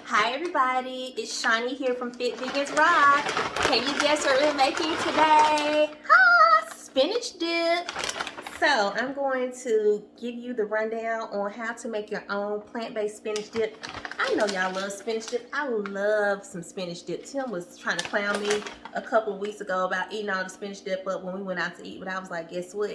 Hi everybody, it's Shani here from Fit Vegans Rock. Can you guess what we're making today? Spinach dip. So I'm going to give you the rundown on how to make your own plant-based spinach dip. I know y'all love spinach dip. I love some spinach dip. Tim was trying to clown me a couple of weeks ago about eating all the spinach dip up when we went out to eat, but I was like, guess what?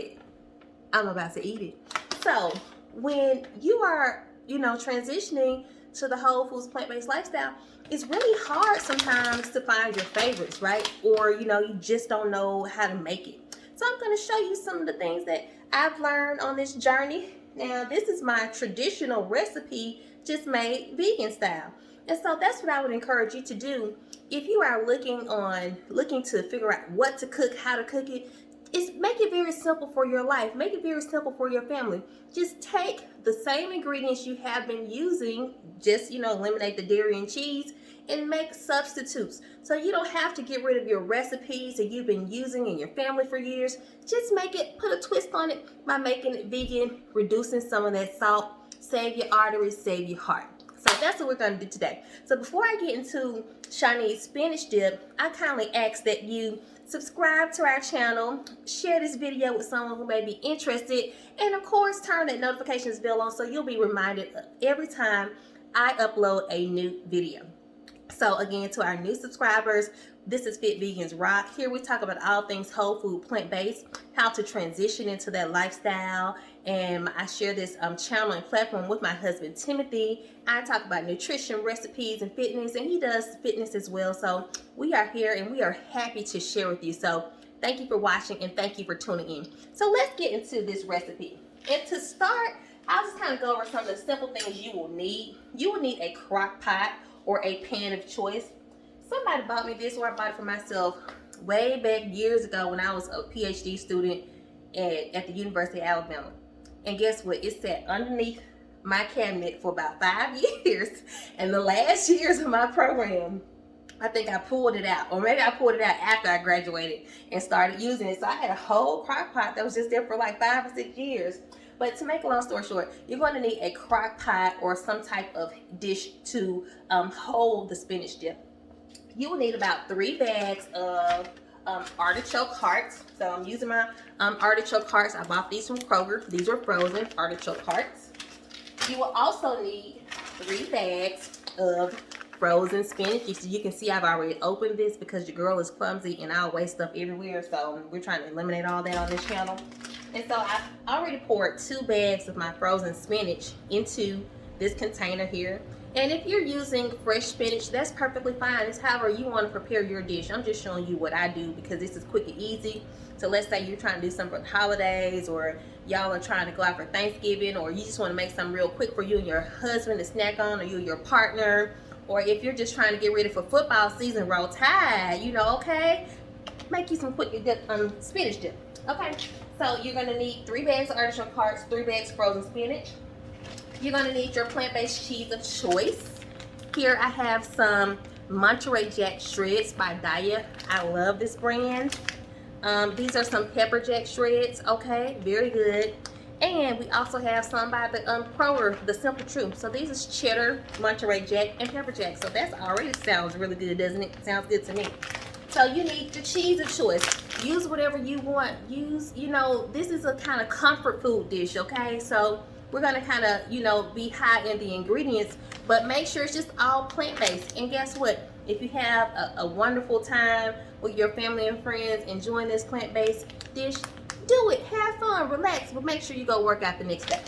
I'm about to eat it. So when you are, transitioning to the whole foods plant-based lifestyle, it's really hard sometimes to find your favorites, right? Or you just don't know how to make it. So I'm going to show you some of the things that I've learned on this journey. Now this is my traditional recipe, just made vegan style, and so that's what I would encourage you to do if you are looking to figure out what to cook, how to cook it. Is make it very simple for your life. Make it very simple for your family. Just take the same ingredients you have been using, just eliminate the dairy and cheese, and make substitutes. So you don't have to get rid of your recipes that you've been using in your family for years. Just put a twist on it by making it vegan, reducing some of that salt, save your arteries, save your heart. So that's what we're going to do today. So before I get into Shani's spinach dip, I kindly ask that you subscribe to our channel, share this video with someone who may be interested, and of course turn that notifications bell on so you'll be reminded every time I upload a new video. So again, to our new subscribers, this is Fit Vegans Rock. Here we talk about all things whole food, plant-based, how to transition into that lifestyle. And I share this channel and platform with my husband, Timothy. I talk about nutrition, recipes, and fitness, and he does fitness as well. So we are here and we are happy to share with you. So thank you for watching and thank you for tuning in. So let's get into this recipe. And to start, I'll just kind of go over some of the simple things you will need. You will need a crock pot or a pan of choice. Somebody bought me this, or I bought it for myself way back years ago when I was a PhD student at the University of Alabama. And guess what? It sat underneath my cabinet for about 5 years. And the last years of my program, I think I pulled it out. Or maybe I pulled it out after I graduated and started using it. So I had a whole crock pot that was just there for like 5 or 6 years. But to make a long story short, you're going to need a crock pot or some type of dish to hold the spinach dip. You will need about 3 bags of artichoke hearts. So I'm using my artichoke hearts. I bought these from Kroger. These are frozen artichoke hearts. You will also need 3 bags of frozen spinach. You can see I've already opened this because your girl is clumsy and I'll waste stuff everywhere. So we're trying to eliminate all that on this channel. And so I already poured 2 bags of my frozen spinach into this container here. And if you're using fresh spinach, that's perfectly fine. It's however you want to prepare your dish. I'm just showing you what I do because this is quick and easy. So let's say you're trying to do something for the holidays, or y'all are trying to go out for Thanksgiving, or you just want to make something real quick for you and your husband to snack on, or you and your partner, or if you're just trying to get ready for football season, roll tide, okay? Make you some quick spinach dip, okay? So you're going to need 3 bags of artichoke hearts, 3 bags of frozen spinach. You're going to need your plant-based cheese of choice. Here I have some Monterey Jack shreds by Daya. I love this brand. These are some pepper jack shreds, okay? Very good. And we also have some by the Kroger, the Simple Truth. So these is cheddar, Monterey Jack, and pepper jack. So that's already sounds really good, doesn't it? Sounds good to me. So you need your cheese of choice. Use whatever you want. Use, this is a kind of comfort food dish, okay? So we're gonna kind of, be high in the ingredients, but make sure it's just all plant-based. And guess what? If you have a wonderful time with your family and friends enjoying this plant-based dish, do it, have fun, relax, but make sure you go work out the next day.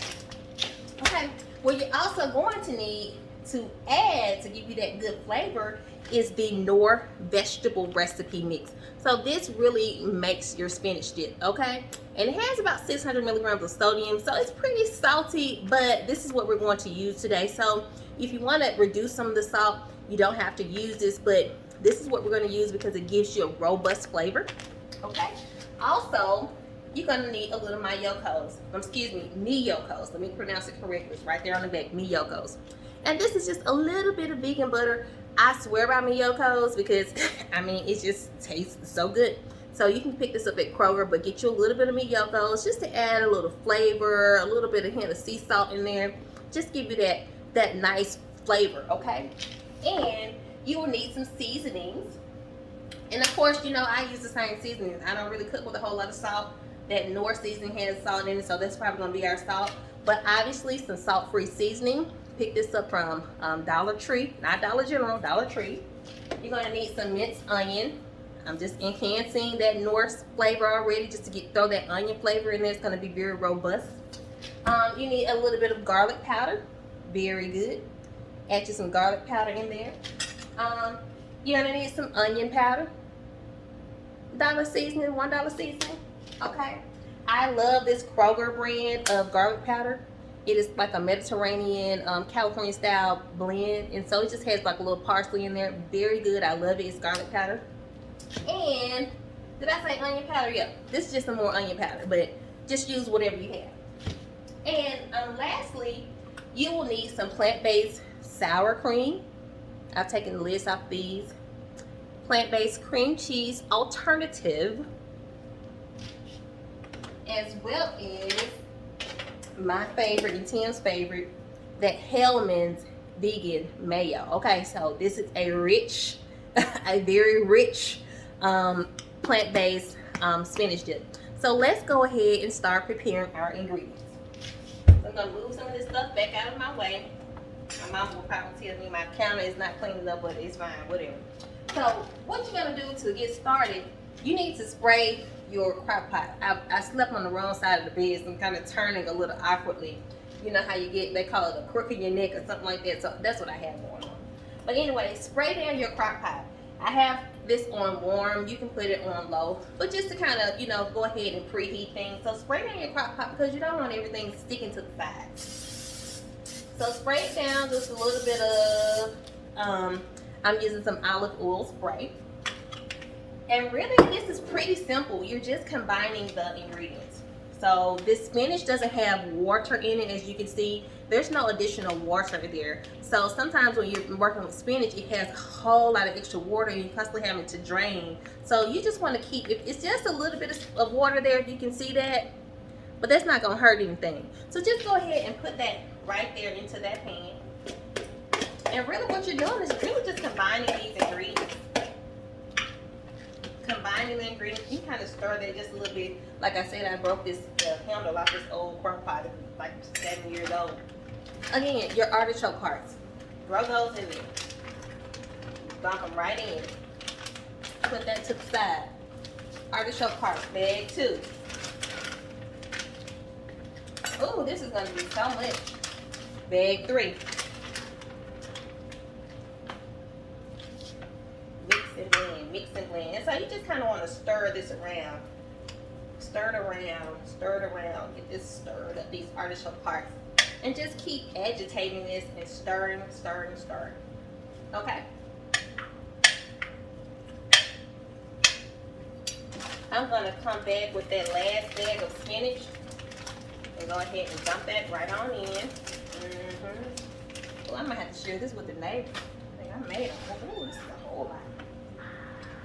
Okay, what you're also going to need to add to give you that good flavor is the Knorr vegetable recipe mix. So this really makes your spinach dip, okay? And it has about 600 milligrams of sodium, so it's pretty salty, but this is what we're going to use today. So if you want to reduce some of the salt, you don't have to use this, but this is what we're going to use because it gives you a robust flavor, okay? Also, you're going to need a little Miyokos. Miyokos. Let me pronounce it correctly. It's right there on the back, Miyokos. And this is just a little bit of vegan butter. I swear by Miyokos because, it just tastes so good. So you can pick this up at Kroger, but get you a little bit of Miyokos just to add a little flavor, a little bit of hint of sea salt in there. Just give you that nice flavor, okay? And you will need some seasonings. And of course, you know, I use the same seasonings. I don't really cook with a whole lot of salt. That Knorr seasoning has salt in it, so that's probably going to be our salt. But obviously, some salt-free seasoning. Pick this up from Dollar Tree, not Dollar General, Dollar Tree. You're going to need some minced onion. I'm just enhancing that Knorr flavor already, just to throw that onion flavor in there. It's going to be very robust. You need a little bit of garlic powder. Very good. Add you some garlic powder in there. You're going to need some onion powder. $1 seasoning, $1 seasoning. Okay. I love this Kroger brand of garlic powder. It is like a Mediterranean, California style blend. And so it just has like a little parsley in there. Very good. I love it. It's garlic powder. And did I say onion powder? Yeah. This is just some more onion powder, but just use whatever you have. And lastly, you will need some plant-based sour cream. I've taken the lids off these. Plant-based cream cheese alternative, as well as my favorite and Tim's favorite, that Hellman's vegan mayo. Okay, so this is a rich, a very rich plant-based spinach dip. So let's go ahead and start preparing our ingredients. So I'm gonna move some of this stuff back out of my way. My mom will probably tell me my counter is not clean enough, but it's fine, whatever. So what you're gonna do to get started, you need to spray your crock pot. I slept on the wrong side of the bed, so I'm kind of turning a little awkwardly. You know how you get, they call it a crook in your neck or something like that. So that's what I have going on. But anyway, spray down your crock pot. I have this on warm. You can put it on low, but just to kind of, you know, go ahead and preheat things. So spray down your crock pot because you don't want everything sticking to the sides. So spray it down just a little bit of, I'm using some olive oil spray. And really, this is pretty simple. You're just combining the ingredients. So this spinach doesn't have water in it, as you can see. There's no additional water there. So sometimes when you're working with spinach, it has a whole lot of extra water and you're constantly having to drain. So you just want to keep, if it's just a little bit of water there, if you can see that, but that's not going to hurt anything. So just go ahead and put that right there into that pan. And really what you're doing is really just combining these ingredients. Combining the ingredients, you kind of stir that just a little bit. Like I said, I broke this handle off this old Crockpot, like 7 years old. Again, your artichoke hearts, throw those in there. Dump them right in. Put that to the side. Artichoke hearts, bag 2. Oh, this is going to be so much. Bag 3. Mix and blend. And so you just kind of want to stir this around. Stir it around, stir it around. Get this stirred up, these artichoke parts. And just keep agitating this and stirring, stirring, stirring. Okay? I'm going to come back with that last bag of spinach. And go ahead and dump that right on in. Well, I might have to share this with the neighbor. I think I made a this is a whole lot.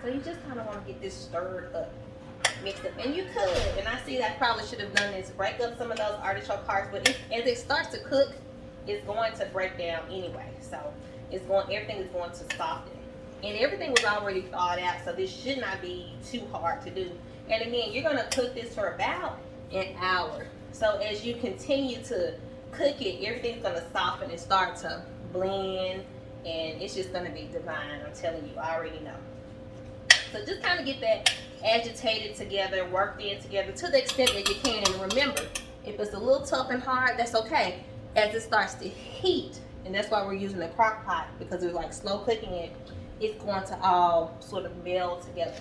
So you just kind of want to get this stirred up, mixed up. And you could, and I see I probably should have done this, break up some of those artichoke hearts, but as it starts to cook, it's going to break down anyway. So everything is going to soften. And everything was already thawed out, so this should not be too hard to do. And again, you're going to cook this for about an hour. So as you continue to cook it, everything's going to soften and start to blend, and it's just going to be divine. I'm telling you, I already know. So just kind of get that agitated together, worked in together to the extent that you can. And remember, if it's a little tough and hard, that's okay. As it starts to heat, and that's why we're using the crock pot, because we're like slow cooking it, it's going to all sort of meld together.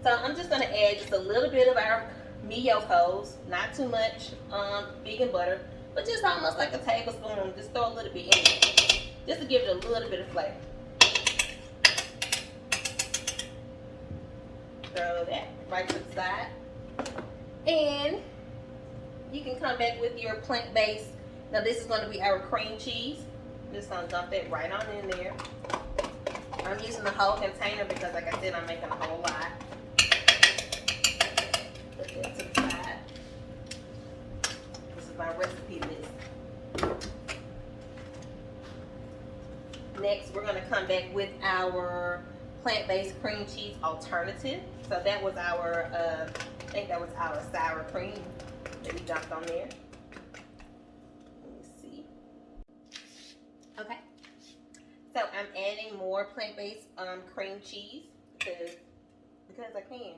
So I'm just going to add just a little bit of our miyokos, not too much vegan butter, but just almost like a tablespoon. Just throw a little bit in it, just to give it a little bit of flavor. Throw that right to the side. And you can come back with your plant-based. Now this is going to be our cream cheese. I'm just going to dump that right on in there. I'm using the whole container because, like I said, I'm making a whole lot. Put that to the side. This is my recipe list. Next, we're gonna come back with our plant-based cream cheese alternative. So that was our, I think that was our sour cream that we dumped on there. Let me see. Okay. So I'm adding more plant-based cream cheese because I can,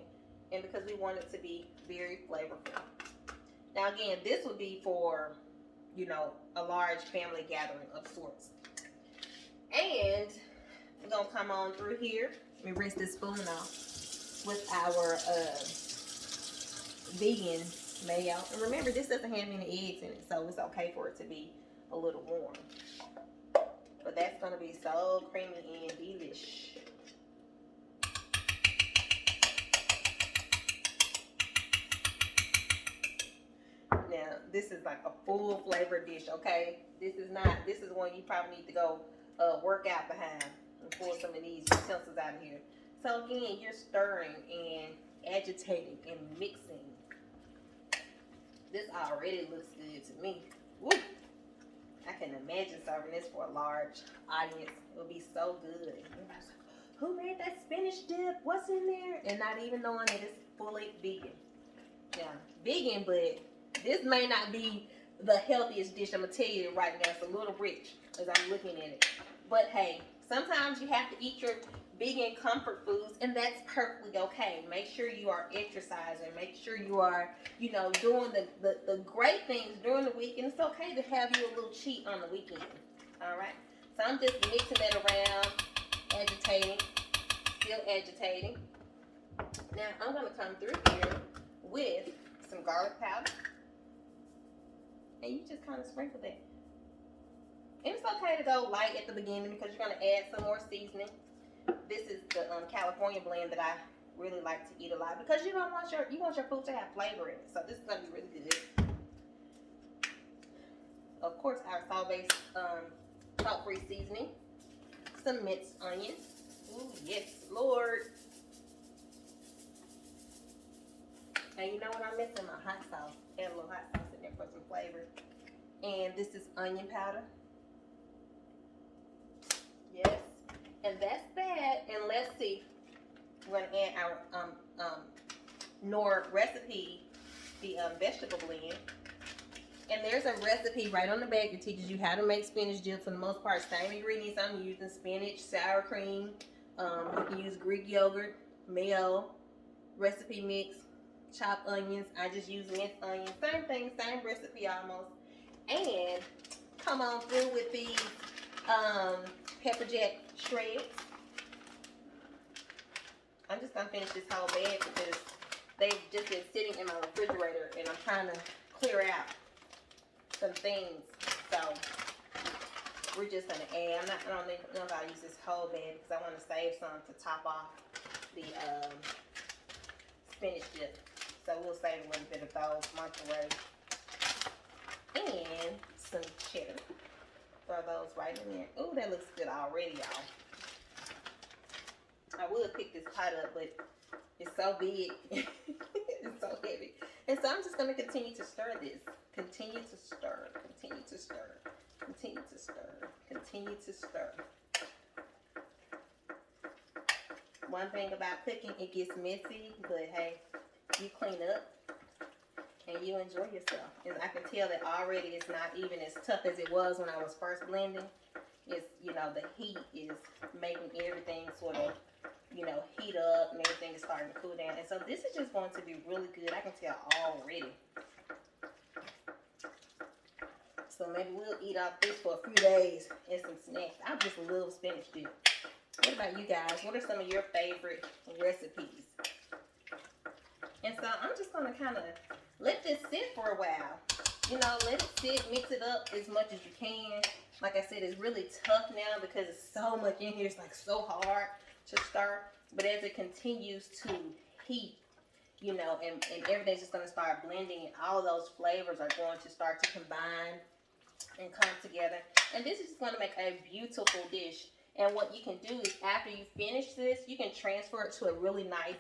and because we want it to be very flavorful. Now again, this would be for, you know, a large family gathering of sorts. And we're gonna come on through here. Let me rinse this spoon off with our vegan mayo. And remember, this doesn't have any eggs in it, so it's okay for it to be a little warm. But that's gonna be so creamy and delish. Now, this is like a full flavor dish, okay? This is one you probably need to go work out behind and pull some of these utensils out of here. So again, you're stirring and agitating and mixing. This already looks good to me. Woo! I can imagine serving this for a large audience. It would be so good. Everybody's like, who made that spinach dip? What's in there? And not even knowing that it's fully vegan. Yeah, vegan, but this may not be the healthiest dish. I'm going to tell you right now. It's a little rich as I'm looking at it. But hey, sometimes you have to eat your vegan comfort foods, and that's perfectly okay. Make sure you are exercising. Make sure you are, you know, doing the great things during the week. And it's okay to have you a little cheat on the weekend. All right? So I'm just mixing that around, agitating, still agitating. Now I'm going to come through here with some garlic powder. And you just kind of sprinkle that. And it's okay to go light at the beginning because you're going to add some more seasoning. This is the California blend that I really like to eat a lot because you want your food to have flavor in it. So this is going to be really good. Of course, our salt-based, salt-free seasoning. Some minced onions. Ooh, yes, Lord. And you know what I'm missing? My hot sauce. Add a little hot sauce in there for some flavor. And this is onion powder. Yes. And that's that. And let's see. We're going to add our Knorr recipe, the vegetable blend. And there's a recipe right on the back that teaches you how to make spinach dip. For the most part, same ingredients I'm using: spinach, sour cream. You can use Greek yogurt, mayo, recipe mix, chopped onions. I just use minced onions. Same thing, same recipe almost. And come on through with these pepper jack shreds. I'm just gonna finish this whole bag because they've just been sitting in my refrigerator and I'm trying to clear out some things. So we're just gonna add. I don't know if I'll use this whole bag because I want to save some to top off the spinach dip. So we'll save a little bit of those microwave. And some cheddar. Throw those right in there. Ooh, that looks good already, y'all. I would pick this pot up, but it's so big. It's so heavy. And so I'm just going to continue to stir this. Continue to stir. Continue to stir. Continue to stir. Continue to stir. One thing about cooking, it gets messy, but hey, you clean up and you enjoy yourself. And I can tell that already it's not even as tough as it was when I was first blending. It's, you know, the heat is making everything sort of, you know, heat up and everything is starting to cool down. And so this is just going to be really good. I can tell already. So maybe we'll eat off this for a few days and some snacks. I just love spinach dip. What about you guys? What are some of your favorite recipes? And so I'm just going to kind of let this sit for a while. You know, let it sit, mix it up as much as you can. Like I said, it's really tough now because it's so much in here. It's like so hard to stir. But as it continues to heat, you know, and everything's just going to start blending, and all of those flavors are going to start to combine and come together. And this is just going to make a beautiful dish. And what you can do is after you finish this, you can transfer it to a really nice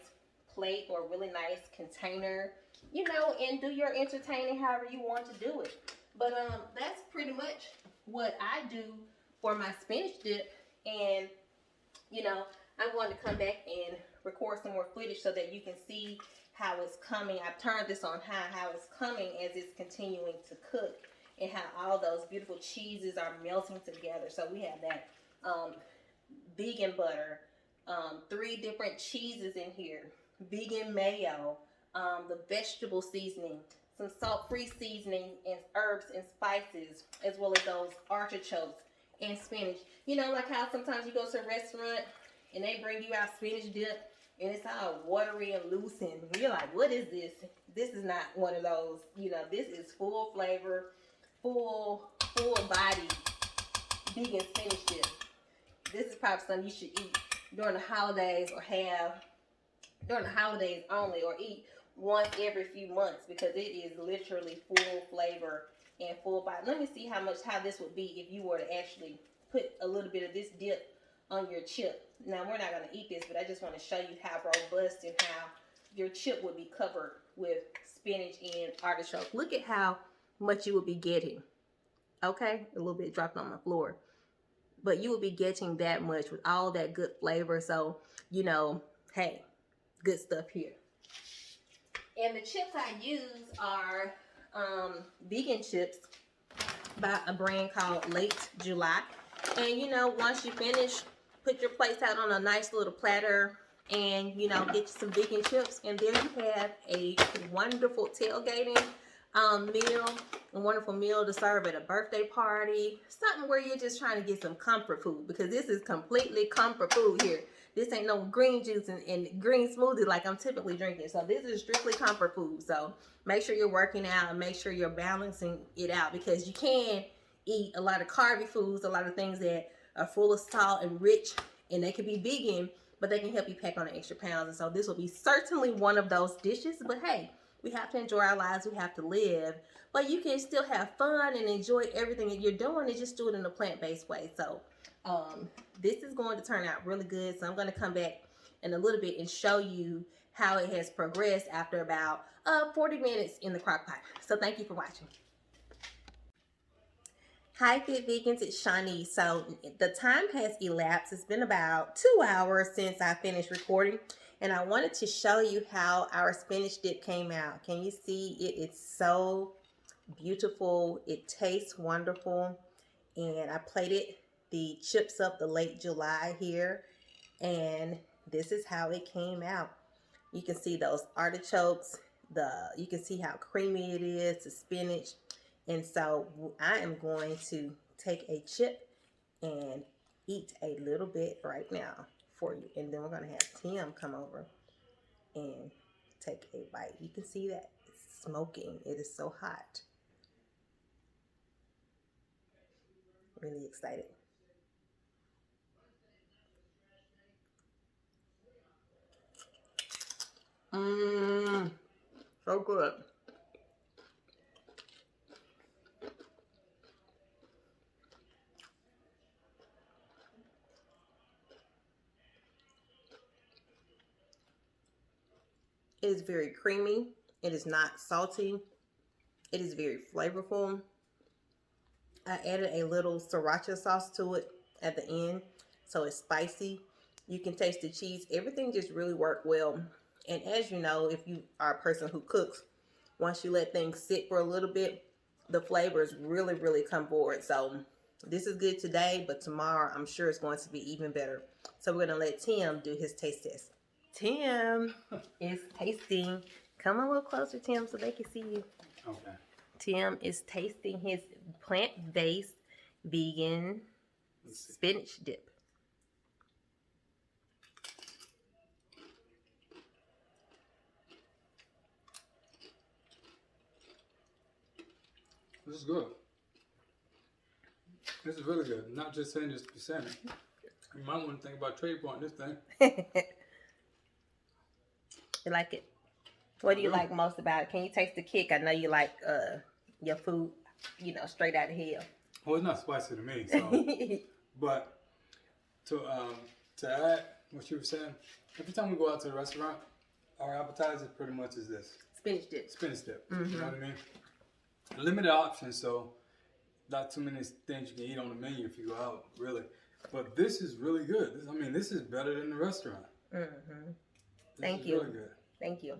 plate or a really nice container, you know, and do your entertaining however you want to do it. But that's pretty much what I do for my spinach dip. And, you know, I'm going to come back and record some more footage so that you can see how it's coming. I've turned this on high, how it's coming as it's continuing to cook, and how all those beautiful cheeses are melting together. So we have that vegan butter, 3 different cheeses in here, vegan mayo, the vegetable seasoning, some salt-free seasoning and herbs and spices, as well as those artichokes and spinach. You know, like how sometimes you go to a restaurant and they bring you out spinach dip and it's all watery and loose, and you're like, what is this? This is not one of those. You know, this is full flavor, full body vegan spinach dip. This is probably something you should eat during the holidays, or have during the holidays only, or eat once every few months, because it is literally full flavor and full body. Let me see how this would be if you were to actually put a little bit of this dip on your chip. Now, we're not going to eat this, but I just want to show you how robust and how your chip would be covered with spinach and artichoke. Look at how much you would be getting. Okay, a little bit dropped on my floor, but you will be getting that much with all that good flavor. So, you know, hey, good stuff here. And the chips I use are vegan chips by a brand called Late July. And, you know, once you finish, put your plates out on a nice little platter and, you know, get you some vegan chips. And there you have a wonderful tailgating meal, a wonderful meal to serve at a birthday party, something where you're just trying to get some comfort food, because this is completely comfort food here. This ain't no green juice and green smoothie like I'm typically drinking. So this is strictly comfort food. So make sure you're working out and make sure you're balancing it out, because you can eat a lot of carby foods, a lot of things that are full of salt and rich, and they can be vegan, but they can help you pack on an extra pounds. And so this will be certainly one of those dishes. But hey, we have to enjoy our lives. We have to live. But you can still have fun and enjoy everything that you're doing, and just do it in a plant-based way. So this is going to turn out really good. So I'm going to come back in a little bit and show you how it has progressed after about 40 minutes in the crock pot. So thank you for watching. Hi Fit Vegans, it's Shani. So the time has elapsed. It's been about 2 hours since I finished recording, and I wanted to show you how our spinach dip came out. Can you see it? It's so beautiful. It tastes wonderful. And I plated the chips up, the Late July here, and this is how it came out. You can see those artichokes, you can see how creamy it is, the spinach. And so I am going to take a chip and eat a little bit right now for you. And then we're going to have Tim come over and take a bite. You can see that it's smoking. It is so hot. Really excited. So good. It is very creamy. It is not salty. It is very flavorful. I added a little sriracha sauce to it at the end, so it's spicy. You can taste the cheese. Everything just really worked well. And as you know, if you are a person who cooks, once you let things sit for a little bit, the flavors really come forward. So this is good today, but tomorrow I'm sure it's going to be even better. So we're going to let Tim do his taste test. Tim is tasting. Come a little closer, Tim, so they can see you. Okay. Tim is tasting his plant-based vegan spinach dip. This is good. This is really good. Not just saying this to be saying it. You might want to think about trademarking this thing. You like it? What do you like most about it? Can you taste the kick? I know you like your food, you know, straight out of hell. Well, it's not spicy to me, so. But to add what you were saying, every time we go out to the restaurant, our appetizer pretty much is this. Spinach dip. Spinach dip. Mm-hmm. You know what I mean? Limited options, so not too many things you can eat on the menu if you go out, really. But this is really good. I mean, this is better than the restaurant. Mm-hmm. This Thank is you. Really good. Thank you.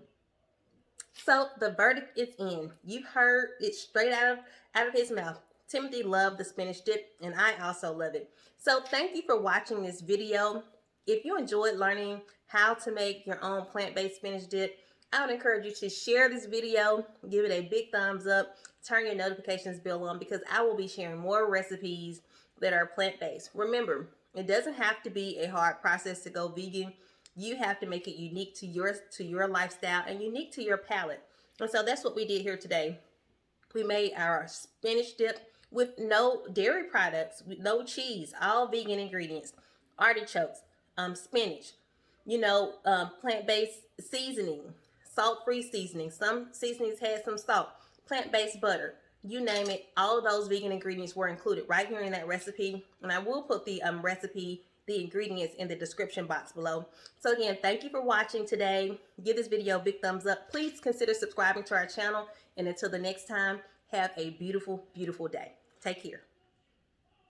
So the verdict is in. You've heard it straight out of his mouth. Timothy loved the spinach dip, and I also love it. So thank you for watching this video. If you enjoyed learning how to make your own plant-based spinach dip, I would encourage you to share this video, give it a big thumbs up, turn your notifications bell on, because I will be sharing more recipes that are plant-based. Remember, it doesn't have to be a hard process to go vegan. You have to make it unique to your lifestyle and unique to your palate. And so that's what we did here today. We made our spinach dip with no dairy products, with no cheese, all vegan ingredients, artichokes, spinach, plant-based seasoning, salt-free seasoning. Some seasonings had some salt, plant-based butter. You name it, all of those vegan ingredients were included right here in that recipe. And I will put the recipe, the ingredients in the description box below. So again, thank you for watching today. Give this video a big thumbs up. Please consider subscribing to our channel. And until the next time, have a beautiful, beautiful day. Take care.